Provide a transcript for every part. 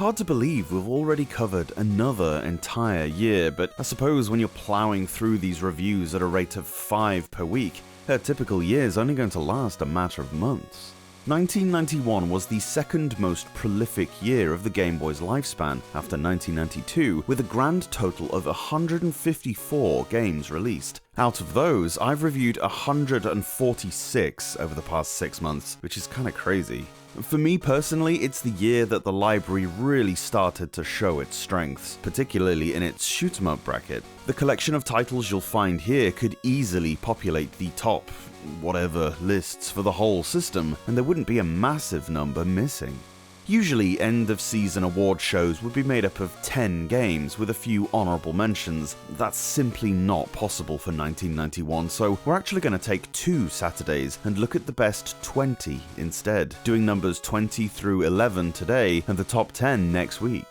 Hard to believe we've already covered another entire year, but I suppose when you're plowing through these reviews at a rate of 5 per week, a typical year is only going to last a matter of months. 1991 was the second most prolific year of the Game Boy's lifespan, after 1992, with a grand total of 154 games released. Out of those, I've reviewed 146 over the past 6 months, which is kinda crazy. For me personally, it's the year that the library really started to show its strengths, particularly in its shoot-'em-up bracket. The collection of titles you'll find here could easily populate the top whatever lists for the whole system, and there wouldn't be a massive number missing. Usually, end-of-season award shows would be made up of 10 games with a few honourable mentions. That's simply not possible for 1991, so we're actually going to take 2 Saturdays and look at the best 20 instead, doing numbers 20 through 11 today and the top 10 next week.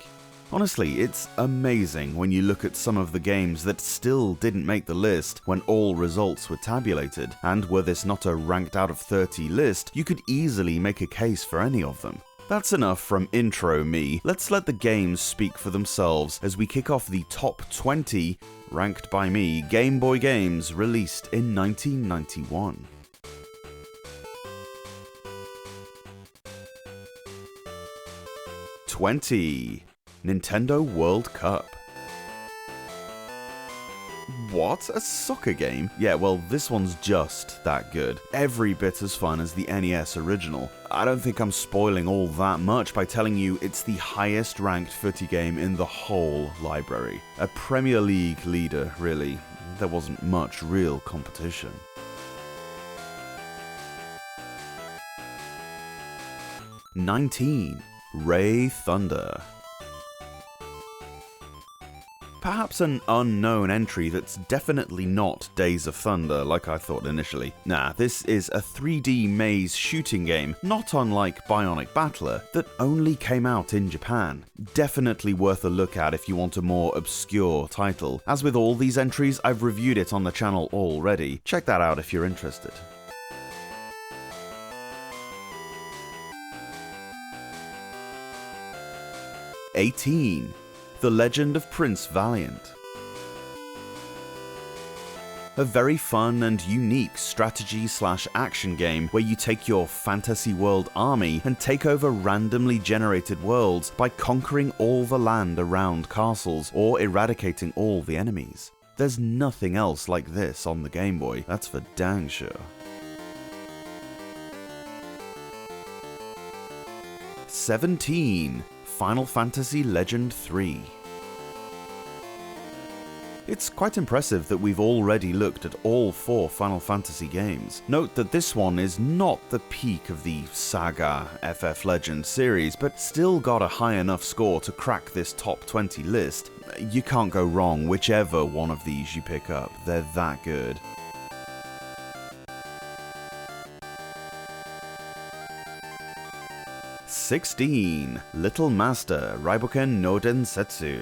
Honestly, it's amazing when you look at some of the games that still didn't make the list when all results were tabulated, and were this not a ranked out of 30 list, you could easily make a case for any of them. That's enough from intro me. Let's let the games speak for themselves as we kick off the top 20, ranked by me, Game Boy games released in 1991. Nintendo World Cup. What? A soccer game? Yeah, well, this one's just that good. Every bit as fun as the NES original. I don't think I'm spoiling all that much by telling you it's the highest ranked footy game in the whole library. A Premier League leader, really. There wasn't much real competition. 19. Ray Thunder. Perhaps an unknown entry that's definitely not Days of Thunder like I thought initially. Nah, this is a 3D maze shooting game, not unlike Bionic Battler, that only came out in Japan. Definitely worth a look at if you want a more obscure title. As with all these entries, I've reviewed it on the channel already. Check that out if you're interested. 18. The Legend of Prince Valiant. A very fun and unique strategy/action game where you take your fantasy world army and take over randomly generated worlds by conquering all the land around castles or eradicating all the enemies. There's nothing else like this on the Game Boy, that's for dang sure. 17. Final Fantasy Legend 3. It's quite impressive that we've already looked at all 4 Final Fantasy games. Note that this one is not the peak of the Saga FF Legends series, but still got a high enough score to crack this top 20 list. You can't go wrong whichever one of these you pick up, they're that good. 16. Little Master Raibuken no Densetsu.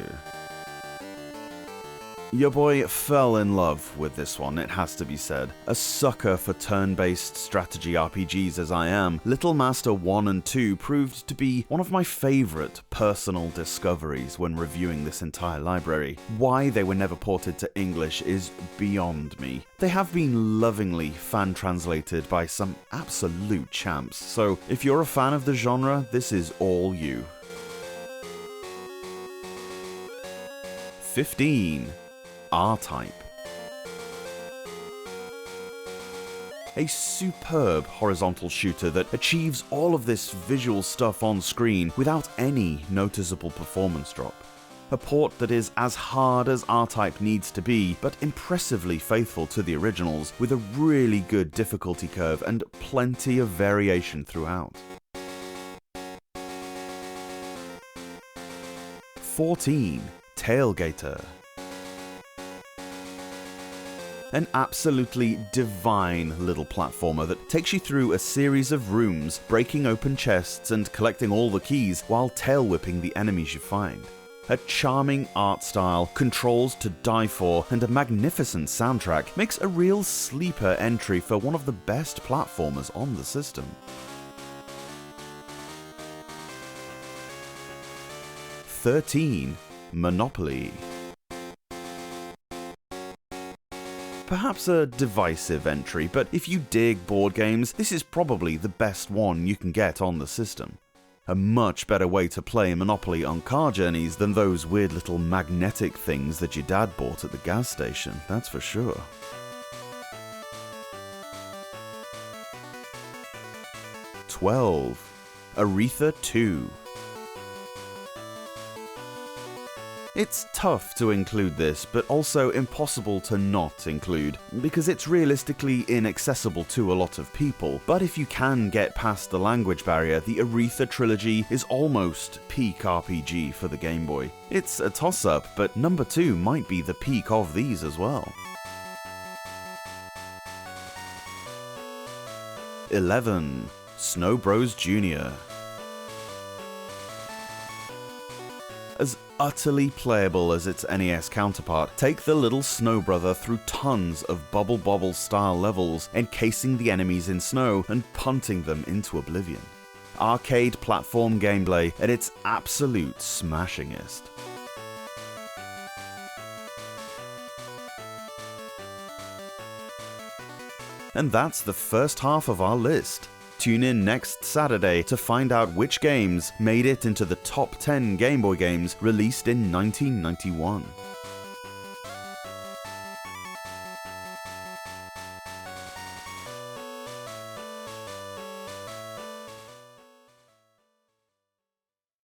Your boy fell in love with this one, it has to be said. A sucker for turn-based strategy RPGs as I am, Little Master 1 and 2 proved to be one of my favourite personal discoveries when reviewing this entire library. Why they were never ported to English is beyond me. They have been lovingly fan-translated by some absolute champs, so if you're a fan of the genre, this is all you. 15. R-Type. A superb horizontal shooter that achieves all of this visual stuff on screen without any noticeable performance drop. A port that is as hard as R-Type needs to be, but impressively faithful to the originals, with a really good difficulty curve and plenty of variation throughout. 14. Tailgater. An absolutely divine little platformer that takes you through a series of rooms, breaking open chests and collecting all the keys while tail-whipping the enemies you find. A charming art style, controls to die for, and a magnificent soundtrack makes a real sleeper entry for one of the best platformers on the system. 13. Monopoly. Perhaps a divisive entry, but if you dig board games, this is probably the best one you can get on the system. A much better way to play Monopoly on car journeys than those weird little magnetic things that your dad bought at the gas station, that's for sure. 12. Aretha 2. It's tough to include this, but also impossible to not include, because it's realistically inaccessible to a lot of people. But if you can get past the language barrier, the Aretha trilogy is almost peak RPG for the Game Boy. It's a toss-up, but number 2 might be the peak of these as well. 11. Snow Bros. Jr. As utterly playable as its NES counterpart, take the little Snow Brother through tons of Bubble Bobble style levels, encasing the enemies in snow and punting them into oblivion. Arcade platform gameplay at its absolute smashingest. And that's the first half of our list. Tune in next Saturday to find out which games made it into the top 10 Game Boy games released in 1991.